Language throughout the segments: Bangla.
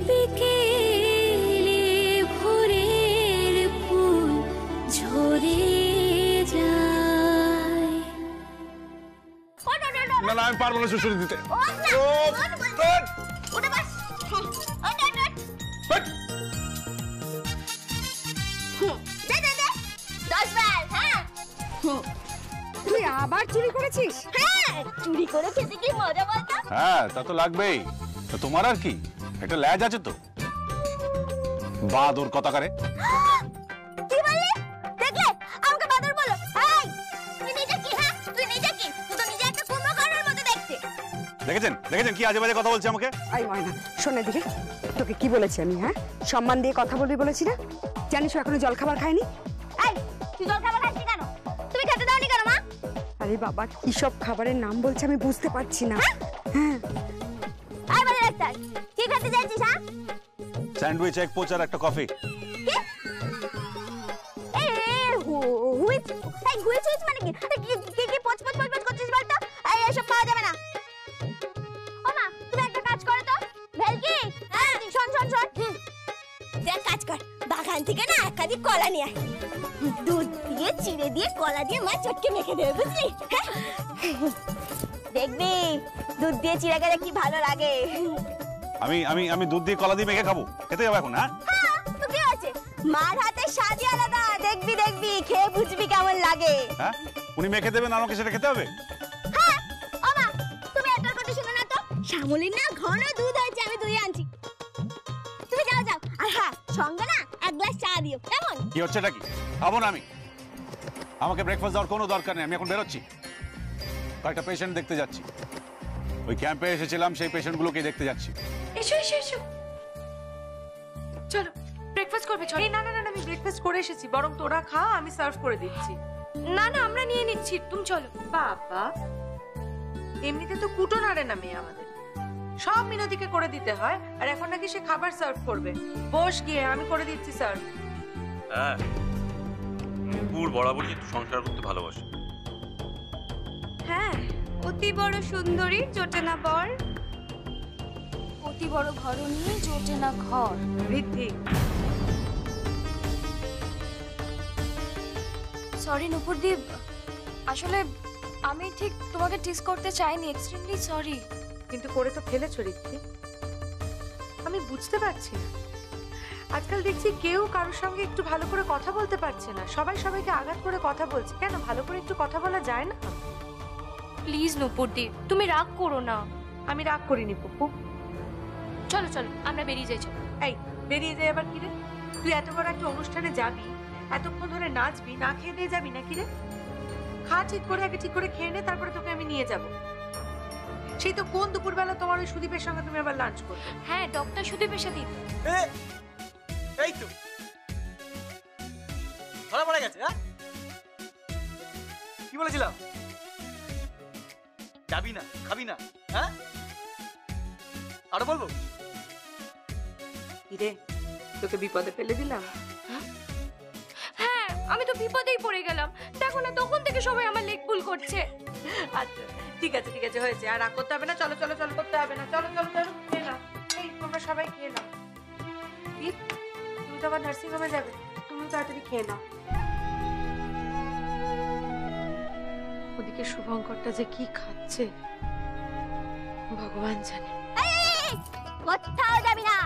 বিকেলে ভোরের ফুল ঝরে যায়। না না আমি পারবো না সুসুরি দিতে। তুই আবার চুরি করেছিস? হ্যাঁ, চুরি করে খেতে কি মজা বলতো? হ্যাঁ তা তো লাগবেই। তোমার আর কি একটা ল্যাজ আছে তো। বাদর কথা করে কি বললি? দেখলে আমাকে বাদর বলো। এই তুই নিজে কি? হ্যাঁ তুই নিজে কি? তুই তো নিজে একটা কুম্ভকর্ণের মতো দেখতে। দেখেছেন দেখেছেন কি আজে বাজে কথা বলছে আমাকে। আই ময়না শোনে দিকে, তোকে কি বলেছি আমি? হ্যাঁ সম্মান দিয়ে কথা বলবি বলেছি না? জানিস ও এখনো জল খাবার খায়নি। এই তুই জল খাবার খাচ্ছিস কেন? তুমি খেতে দাওনি কেন মা? আরে বাবা কি সব খাবারের নাম বলছে আমি বুঝতে পারছি না। হ্যাঁ আই বলে ডাক্তার কি খেতে চাইছিস? হ্যাঁ স্যান্ডউইচ এক পোচ আর একটা কফি। হুইচ মানে কি? কি পচ করছিস বলতো? এই এসব পাওয়া যাবে না। ও মা তুমি একটা কাজ করো তো ভেলকি। হ্যাঁ শোন দেখ কাজ কর, বাগান থেকে না একাধিক কলা নিয়ে আয়, দুধ দিয়ে চিড়ে দিয়ে কলা দিয়ে মা চটকে মেখে দেবে বুঝলি? দেখবি দুধ দিয়ে চিড়ে গেলে কি ভালো লাগে। আমি আমি আমি দুধ দিয়ে কলা দিয়ে মেখে খাবো, খেতে যাবো এখন? হ্যাঁ তো কি আছে, মার হাতে স্বাদই আলাদা। দেখবি খেয়ে বুঝবি কেমন লাগে। হ্যাঁ উনি মেখে দেবেন আমাকে সেটা খেতে হবে? হ্যাঁ ও মা তুমি একটার কথা শুনো না তো, শ্যামলীর না ঘন দুধ হয়েছে, আমি দুই আনছি। তুমি যাও আর হ্যাঁ সঙ্গে না এক গ্লাস চা দিও কেমন? কি হচ্ছে এটা? কি খাবো না আমি? আমাকে ব্রেকফাস্ট দেওয়ার কোনো দরকার নেই, আমি এখন বেরোচ্ছি। কয়েকটা পেশেন্ট দেখতে যাচ্ছি, ওই ক্যাম্পে এসেছিলাম সেই পেশেন্টগুলোকে দেখতে যাচ্ছি। এসো চলো ব্রেকফাস্ট করবে। চলো। না আমি ব্রেকফাস্ট করে এসেছি, বরং তোরা খা, আমি সার্ভ করে দিচ্ছি। না আমরা নিয়ে নিচ্ছি, তুমি চলো। বাবা এমনিতে তো কুটো নাড়ে না মেয়ে আমাদের, সব মিনতিকে করে দিতে হয়, আর এখন নাকি সে খাবার সার্ভ করবে। বস গিয়ে, আমি করে দিচ্ছি সার্ভ। হ্যাঁ নুপুর বরাবরই একটু সংসার করতে ভালোবাসে। হ্যাঁ অতি বড় সুন্দরী জোটে না বর, অতি বড় ঘর নিয়ে জোটে না ঘর। ঋদ্ধি সরি নুপুরদীপ, আসলে আমি ঠিক তোমাকে টিস করতে চাইনি, এক্সট্রিমলি সরি। কিন্তু করে তো ফেলেছো ঋদ্ধি, আমি বুঝতে পারছি না। আজকাল দেখছি কেউ কারোর সঙ্গে একটু ভালো করে কথা বলতে পারছে না, সবাই সবাইকে আঘাত করে কথা বলছে। কেন ভালো করে একটু কথা বলা যায় না? প্লিজ নুপুরদীপ তুমি রাগ করো না। আমি রাগ করিনি পুপু। চলো আমরা বেরিয়ে যাই। চলো। এই বেরিয়ে যাই আবার কি রে? তুই এত বড় একটা অনুষ্ঠানে যাবি, এতক্ষণ ধরে নাচবি, না খেয়ে দিয়ে যাবি নাকি রে? খা ঠিক করে, আগে ঠিক করে খেয়ে নে, তারপরে তোকে আমি নিয়ে যাব। সেই তো কোন দুপুরবেলা তোমার ওই সুদীপের সঙ্গে তুমি আবার লাঞ্চ করবে। হ্যাঁ ডক্টর সুদীপের সাথে। এই তো ধরা পড়ে গেছে। হ্যাঁ কি বলেছিলাম? যাবি না, খাবি না? হ্যাঁ আরো বলবো? রে তোকে বিপদে ফেলে দিলাম। হ্যাঁ আমি তো বিপদেই পড়ে গেলাম, দেখো না তখন থেকে সবাই আমার লেগ পুল করছে। আচ্ছা ঠিক আছে হয়েছে, আর রাগ করতে হবে না। চলো করতে হবে না। চলো খেয়ে নাও। এই তোমরা সবাই খেয়ে নাও। দীপ তুমি তো আবার নার্সিং হোমে যাবে, তুমি তাড়াতাড়ি খেয়ে নাও। ওদিকে শুভঙ্করটা যে কি খাচ্ছে ভগবান জানে। কোথাও যাবি না।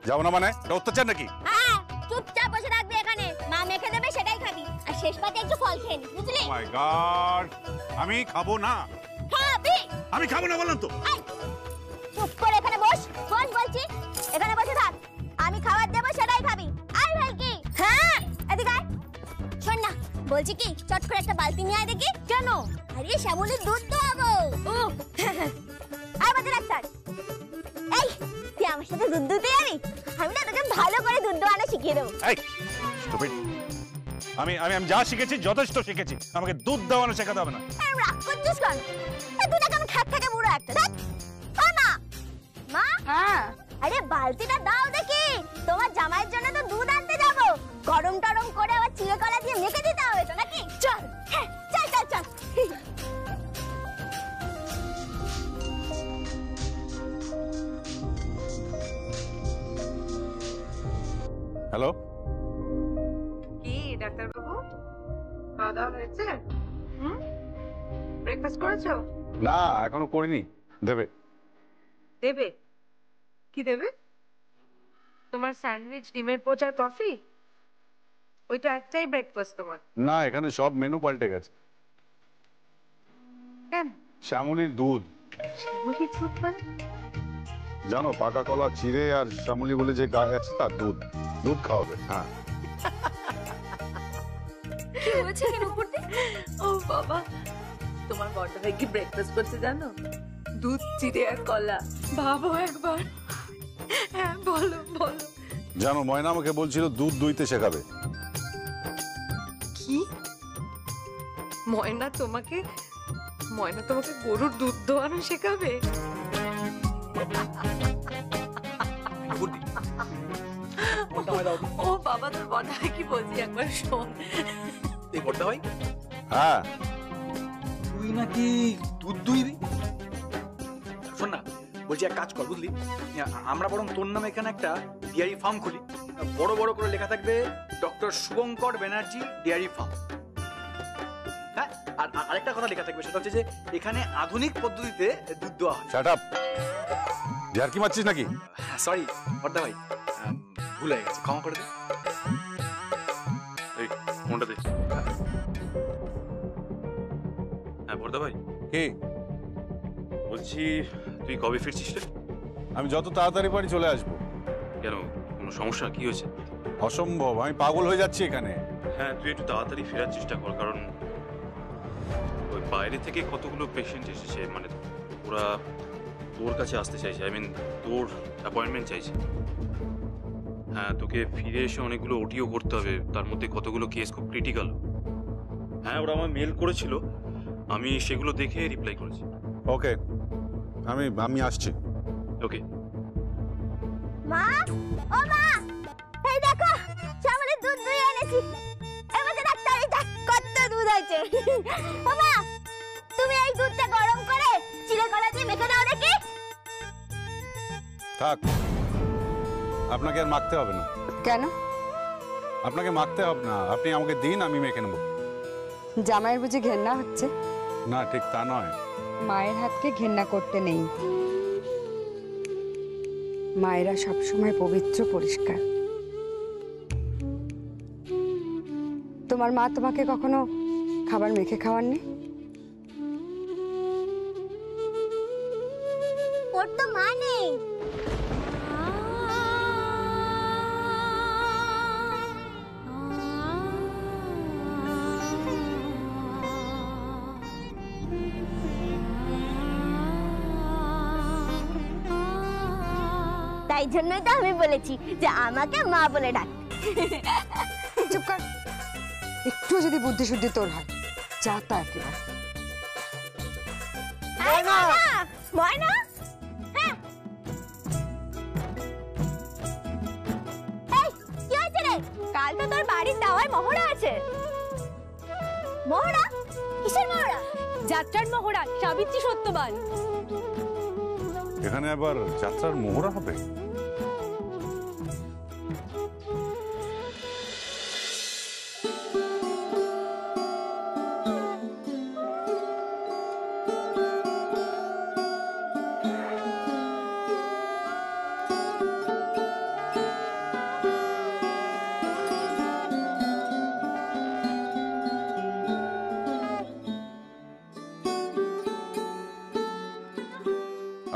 যাবো না মানে এটা অত্যাচার নাকি? হ্যাঁ চুপচাপ বসে থাকবি এখানে, মা মেখে দেবে সেটাই খাবি, আর শেষ পাতে একটু ফল খেয়ে নি বুঝলি? ও মাই গড আমি খাবো না। খাবি? আমি খাবো না বললাম তো। চুপ করে এখানে বস বলছি, এখানে বসে থাক, আমি খাবার দেবো সেটাই খাবি। আয় ভাই কি? হ্যাঁ এদিকে আয়। শোন না বলছি কি, চট করে একটা বালতি নিয়ে আয় দেখি। কেন? আরে শ্যামলীর দুধ তো হবো। আয় বাজে ডাক্তার, এই তুই আমার সাথে দুধ দুধে যাবি? আমি না তোকে ভালো করে দুধ দোয়ানো শিখিয়ে দেবো। এই স্টুপিড, আমি যা শিখেছি যথেষ্ট শিখেছি, আমাকে দুধ দেওয়ানো শেখাতে হবে না। রাগ করছিস কেন? দুধটা কেমন খ্যাট থেকে বুড়ো একটা। দেখ মা। হ্যাঁ আরে বালতিটা দাও দেখি, তোমার জামাইয়ের জন্য তো দুধ আনতে যাবো, গরম টরম করে আবার চিড়ে কলা দিয়ে মেখে দিতে হবে তো নাকি? চল চল। হ্যালো, কি ডাক্তারবাবু, খাওয়া দাওয়া হয়েছে? ব্রেকফাস্ট করেছো? না এখনো করিনি, দেবে। দেবে? কি দেবে? তোমার স্যান্ডউইচ, ডিমের পোচ আর কফি? ওইটা একটাই ব্রেকফাস্ট তোমার? না, এখানে সব মেনু পাল্টে গেছে। কেন? শ্যামলির দুধ। শ্যামলি দুধ মানে? জানো, পাকা কলা চিড়ে আর শ্যামলি বলে যে গায়ে আছে তার দুধ, দুধ খাওয়াবে। হ্যাঁ, কি হয়েছে কেন করতে? ও বাবা, তোমার বড় ভাই কি ব্রেকফাস্ট করতে জানো? দুধ, চিড়ে আর কলা। ভাবো একবার। হ্যাঁ বলো বলো। জানো ময়না আমাকে বলছিল দুধ দুইতে শেখাবে। কি? ময়না তোমাকে গরুর দুধ দোয়ানো শেখাবে? ও বাবা, তোর বড় ভাই কি বলছি একবার শোন। এই বড়দা ভাই, হ্যাঁ, তুই নাকি দুধ দুইবি? শোন না, বলছি এক কাজ কর বুঝলি, আমরা বরং তোর নামে এখানে একটা ডেয়ারি ফার্ম খুলি। বড় বড় করে লেখা থাকবে doctor Shubhankar Banerjee dairy farm. হ্যাঁ, আর আরেকটা কথা লেখা থাকবে, সেটা হচ্ছে যে এখানে আধুনিক পদ্ধতিতে দুধ দেওয়া হয়। শাট আপ, ঝাড়কি মারছিস নাকি? সরি বড়দা ভাই, ভুল হয়ে গেছে, ক্ষমা করে দে। এই ফোনটা দে। হ্যাঁ বর্দা ভাই, কে? বলছি তুই কবে ফিরছিস রে? আমি যত তাড়াতাড়ি পারি চলে আসবো। কেন, কোনো সমস্যা কি হয়েছে? অসম্ভব, আমি পাগল হয়ে যাচ্ছি এখানে। হ্যাঁ তুই একটু তাড়াতাড়ি ফেরার চেষ্টা কর, কারণ ওই বাইরে থেকে কতগুলো পেশেন্ট এসেছে, মানে ওরা তোর কাছে আসতে চাইছে, আই মিন তোর অ্যাপয়েন্টমেন্ট চাইছে। হ্যাঁ, তোকে ফিরে এসে অনেকগুলো ওটিও করতে হবে, তার মধ্যে কতগুলো কেস খুব ক্রিটিক্যাল। হ্যাঁ, ওরা আমার মেল করেছিল, আমি সেগুলো দেখে রিপ্লাই করেছি। ওকে, আমি আসছি। ওকে। মা, ও মা, এই দেখো শ্যামলির দুধ দুই এনেছি। এবারে ডাক্তার, এই দেখ কত দুধ আছে। ও মা, তুমি এই দুধটা গরম করে চিড়ে কলা দিয়ে মেখে দাও দেখি। থাক, আপনাকে আর মাখতে হবে না। কেন? আপনাকে মাখতে হবে না, আপনি আমাকে দিন, আমি মেখে নেব। জামাইয়ের বুঝি ঘেন্না হচ্ছে? না, ঠিক তা নয়। মায়ের হাতকে ঘেন্না করতে নেই। মায়েরা সবসময় পবিত্র, পরিষ্কার। তোমার মা তোমাকে কখনো খাবার মেখে খাওয়াননি? ওর তো মা নেই। তাই জন্যই তো আমি বলেছি যে আমাকে মা বলে ডাক। চুপ কর, একটু যদি বুদ্ধি শুদ্ধি তোর হয়, যা তা একেবারে। ময়না, ময়না, হ্যাঁ, এই কি হয়েছে রে? কাল তো তোর বাড়ির দাওয়ায় মহড়া আছে। মহড়া? কিসের মহড়া? যাত্রার মহড়া, সাবিত্রী সত্যবান। এখানে আবার যাত্রার মোহরা হবে?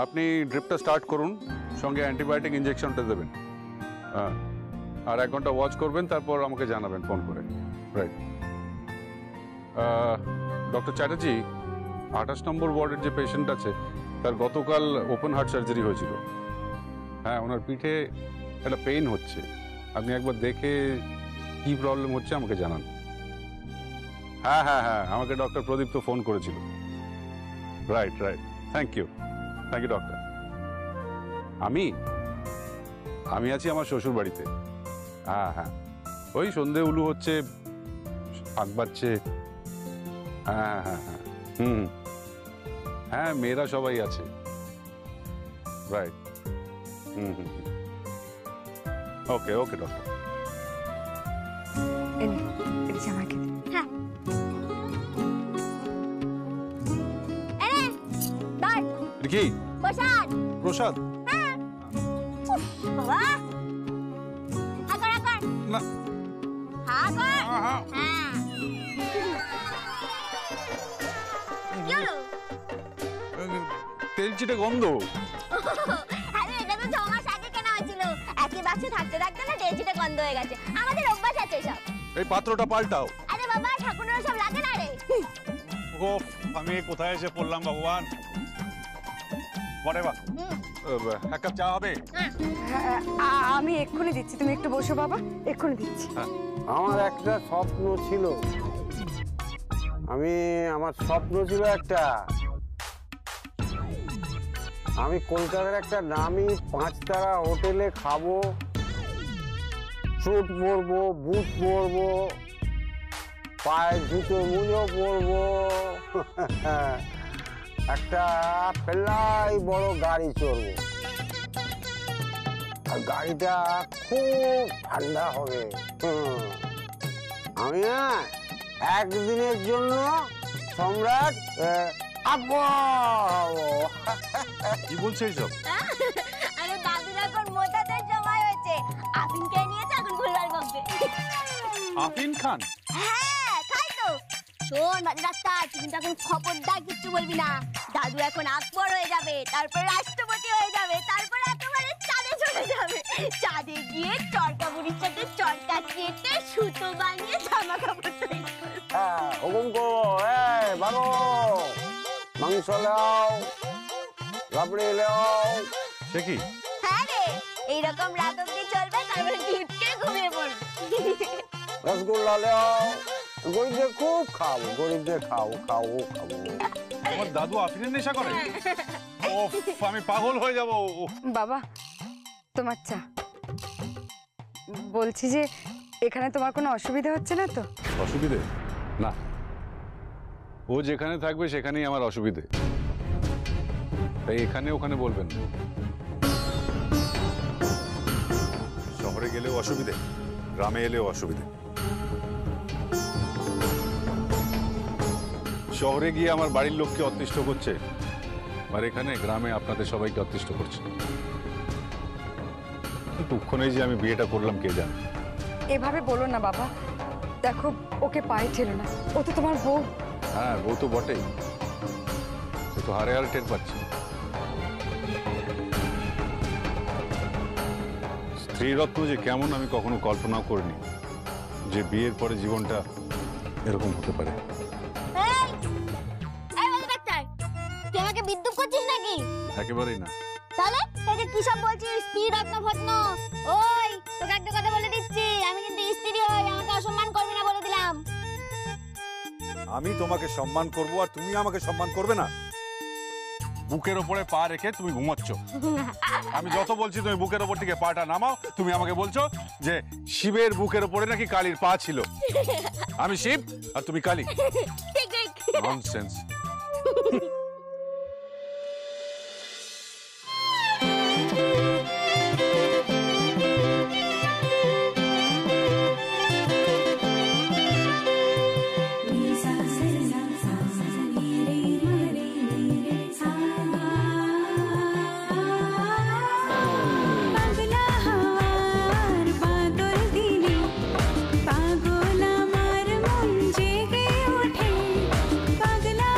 আপনি ড্রিপটা স্টার্ট করুন, সঙ্গে অ্যান্টিবায়োটিক ইনজেকশনটা দেবেন। হ্যাঁ, আর 1 ঘন্টা ওয়াচ করবেন, তারপর আমাকে জানাবেন ফোন করে। রাইট। ডক্টর চ্যাটার্জি, 28 নম্বর ওয়ার্ডের যে পেশেন্ট আছে তার গতকাল ওপেন হার্ট সার্জারি হয়েছিল। হ্যাঁ, ওনার পিঠে একটা পেইন হচ্ছে। আপনি একবার দেখে কি প্রবলেম হচ্ছে আমাকে জানান। হ্যাঁ হ্যাঁ হ্যাঁ, আমাকে ডক্টর প্রদীপ তো ফোন করেছিল। Right right, thank you doctor. আমি আছি আমার শ্বশুর বাড়িতে। হ্যাঁ হ্যাঁ, ওই সন্ধে উলু হচ্ছে, আগ বাড়ছে। হ্যাঁ হ্যাঁ হ্যাঁ, হ্যাঁ, মেয়েরা সবাই আছে। রাইট। ওকে ওকে ডক্টর, কি প্রসাদ। প্রসাদ? হ্যাঁ। উফ, বাবা হাগর হাগর না হাগর। আহা। হ্যাঁ কি হলো? তেল চিটে গন্ধ। আরে এটা তো 6 মাস আগে কেনা হয়েছিল, একই বাক্সে থাকতে থাকতে না তেলচিটে গন্ধ হয়ে গেছে। আমাদের অভ্যাস আছে সব। এই পাত্রটা পাল্টাও। আরে বাবা ঠাকুরের সব লাগে না রে। ওফ, আমি কোথায় এসে পড়লাম ভগবান। Whatever. এক কাপ চা হবে? হ্যাঁ, আমি এক্ষুনি দিচ্ছি, তুমি একটু বসো বাবা, এক্ষুনি দিচ্ছি। আমার একটা স্বপ্ন ছিল, আমার স্বপ্ন ছিল একটা, আমি কলকাতার একটা নামি 5 তারা হোটেলে খাবো, স্যুট পরবো, বুট পরবো, পায়ে জুতো মুজো পরবো, একটা পেলাই বড় গাড়ি চড়বো, আর গাড়িটা খুব ঠান্ডা হবে। আমি না একদিনের জন্য সম্রাট কি বলছে এইসব? আরে দাদুর এখন মোটাতে জমা হয়েছে, আফিন কে নিয়েছে এখন ভুলবার বকবে। আফিন খান? হ্যাঁ খাই তো। শোন বাড়ি ডাক্তার, তুই কিন্তু এখন খবরদার কিচ্ছু বলবি না। দাদু এখন আকবর হয়ে যাবে, তারপর রাষ্ট্রপতি হয়ে যাবে, তারপর একেবারে চাঁদে চলে যাবে। চাঁদে গিয়ে চরকা বুড়ির সাথে চরকা কেটে সুতো বানিয়ে জামা কাপড় তৈরি করবে। হুকুম করবো, বাবু মাংস লাও, রাবড়ি লাও। সে কি? হ্যাঁ রে, এইরকম রাত অব্দি চলবে, তারপরে দুধকে ঘুমিয়ে পড়বে। রসগোল্লা লাও, গরিবদের খুব খাবো, গরিবদের খাবো খাবো খাবো। আমার দাদু আফিনের নেশা করে? ওফ, আমি পাগল হয়ে যাব। বাবা তোমার চা। বলছি যে এখানে তোমার কোনো অসুবিধা হচ্ছে না তো? অসুবিধে না, ও যেখানে থাকবে সেখানেই আমার অসুবিধে, তাই এখানে ওখানে বলবেন না। শহরে গেলেও অসুবিধে, গ্রামে এলেও অসুবিধে। শহরে গিয়ে আমার বাড়ির লোককে অতিষ্ঠ করছে, আর এখানে গ্রামে আপনাদের সবাইকে অতিষ্ঠ করছে। দুঃখ নেই যে আমি বিয়েটা করলাম, কে জানে। এভাবে বলো না বাবা, দেখো ওকে পায়ে ঠেলো না, ও তো তোমার বউ। হ্যাঁ, বউ তো বটেই, সে তো হারে হারে টের পাচ্ছে। স্ত্রী রত্ন যে কেমন আমি কখনো কল্পনাও করিনি, যে বিয়ের পরে জীবনটা এরকম হতে পারে। এই বাড়ি ডাক্তার, তুই আমাকে বিদ্রুপ করছিস নাকি? একেবারেই না। তাহলে এই যে কি সব বলছিস, স্ত্রী রত্ন ফত্ন? ওই তোকে একটা কথা বলে দিচ্ছি, আমি কিন্তু স্ত্রী হই, আমাকে অসম্মান করবি না বলে দিলাম। আমি তোমাকে সম্মান করব আর তুমি আমাকে সম্মান করবে না? বুকের ওপরে পা রেখে তুমি ঘুমাচ্ছ, আমি যত বলছি তুমি বুকের ওপর থেকে পাটা নামাও, তুমি আমাকে বলছো যে শিবের বুকের ওপরে নাকি কালীর পা ছিল। আমি শিব আর তুমি কালী? ঠিক ঠিক। ননসেন্স। পাগলা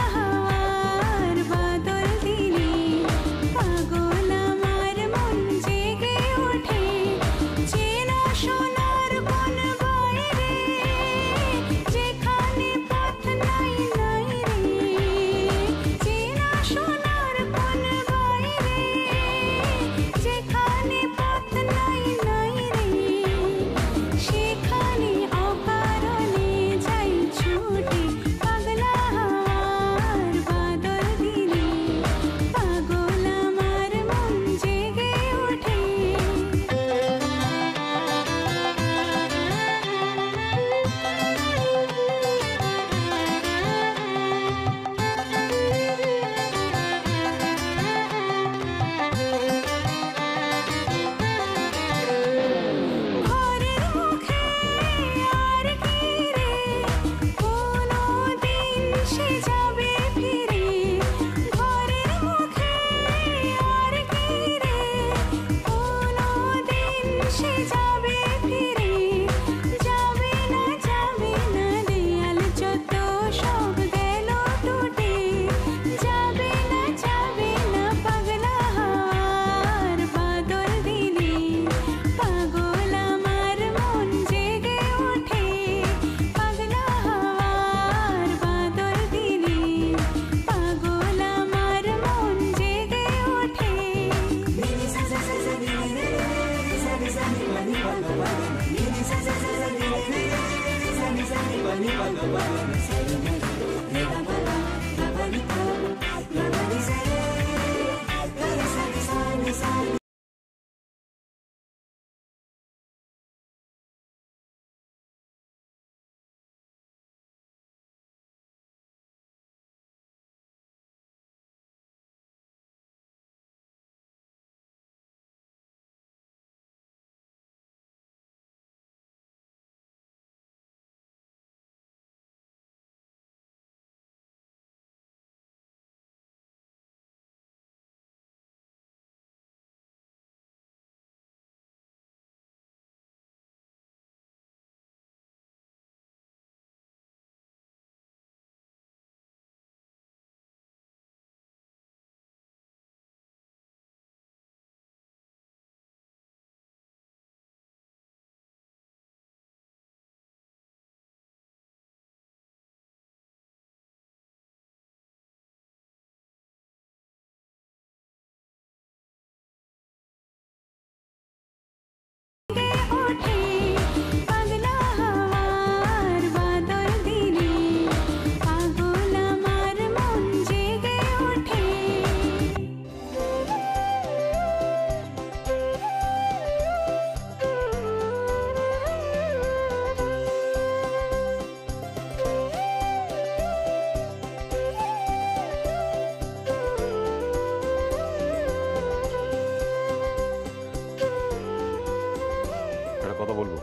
কথা বলবো?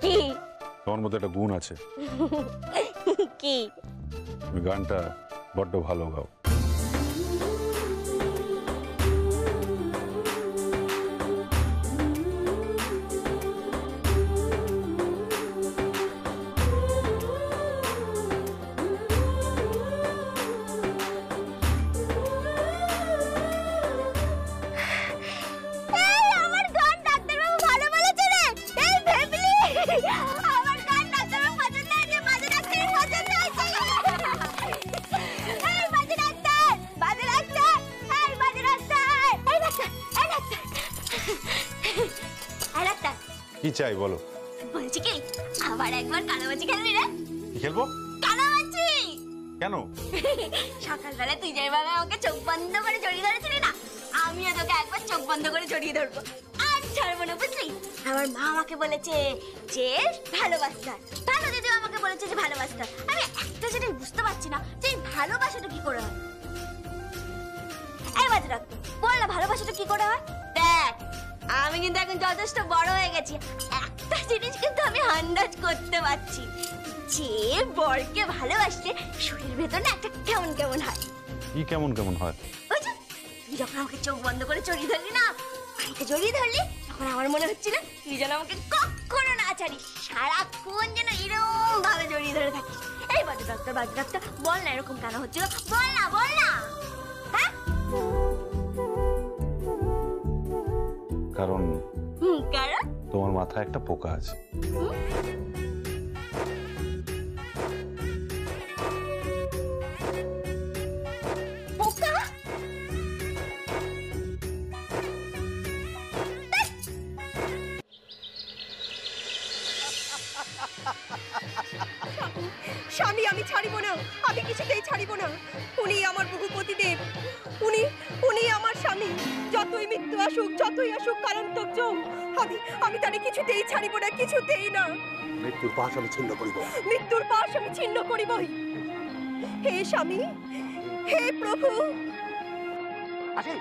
কি? তোমার মধ্যে একটা গুণ আছে। কি? তুমি গানটা বড্ড ভালো গাও। কি চাই বলো? বলছি কি, আবার একবার কানামাছি খেলবি রে? কি খেলবো? কানামাছি। কেন? সকালবেলা তুই যেভাবে আমাকে চোখ বন্ধ করে জড়িয়ে ধরেছিলি না, আমিও তোকে একবার চোখ বন্ধ করে জড়িয়ে ধরবো। আর ছাড়বো না, বুঝলি? আমার মা আমাকে বলেছে যে ভালোবাসতে হয়। ভালো দিদিও আমাকে বলেছে যে ভালোবাসতে হয়। আমি একটা জিনিস বুঝতে পারছি না যে ভালোবাসাটা কি করে হয়। এই বাজে রাখ, বল না ভালোবাসাটা কি করে হয়? দেখ, আমি কিন্তু এখন যথেষ্ট বড় হয়ে গেছি। একটা জিনিস কিন্তু আমি আন্দাজ করতে পারছি, যে বরকে ভালোবাসলে শরীর ভেতর না একটা কেমন কেমন হয়। কি কেমন কেমন হয়? ওই যে তুই যখন আমাকে চোখ বন্ধ করে জড়িয়ে ধরলি না, আমাকে জড়িয়ে ধরলি, তখন আমার মনে হচ্ছিল তুই যেন আমাকে কখনো না ছাড়িস, সারাক্ষণ যেন এরকম ভাবে জড়িয়ে ধরে থাকিস। এই বাজে ডাক্তার, বাজে ডাক্তার, বল না এরকম কেন হচ্ছিল? বল না, বল না। হ্যাঁ, কারণ কারণ তোমার মাথায় একটা পোকা আছে। পোকা? স্বামী আমি ছাড়িব না, আমি কিছুতেই ছাড়িব না। উনি আমার বহুপতিদেব, উনি আমার স্বামী। যতই মৃত্যু আসুক, যতই আসুক কারান্তক যোগ, আমি তারে কিছুতেই ছাড়িব না, কিছুতেই না। মৃত্যুর পাশ আমি ছিন্ন করিব, মৃত্যুর পাশ আমি ছিন্ন করিবই। হে স্বামী, হে প্রভু। আসি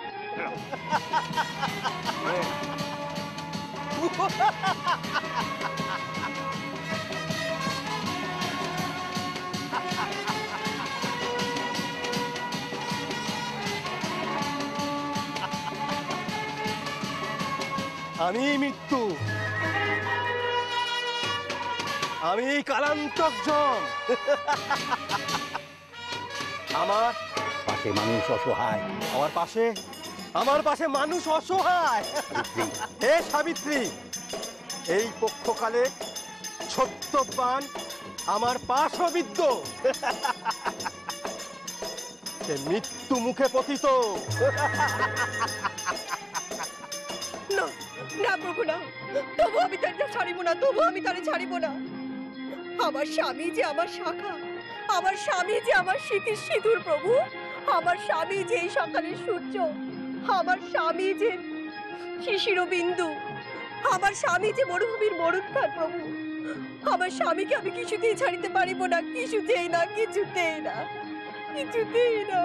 আমি মৃত্যু, আমি কালান্তক জন। আমার পাশে মানুষ অসহায়, আমার পাশে মানুষ অসহায়। হে সাবিত্রী, এই পক্ষকালে সত্যবান আমার পাশবিদ্য, সে মৃত্যু মুখে পতিত। না না প্রভু না, তবু আমি তার ছাড়িব না, তবু আমি তারে ছাড়িব না। আমার স্বামী যে আমার শাখা, আমার স্বামী যে আমার স্মৃতির সিঁদুর প্রভু, আমার স্বামী যে এই সকালের সূর্য, আমার স্বামী যে শিশির বিন্দু, আমার স্বামী যে মরুভূমির মরুদ্যান প্রভু, আমার স্বামীকে আমি কিছুতেই ছাড়িতে পারিব না, কিছুতেই না, কিছুতেই না, কিছুতেই না।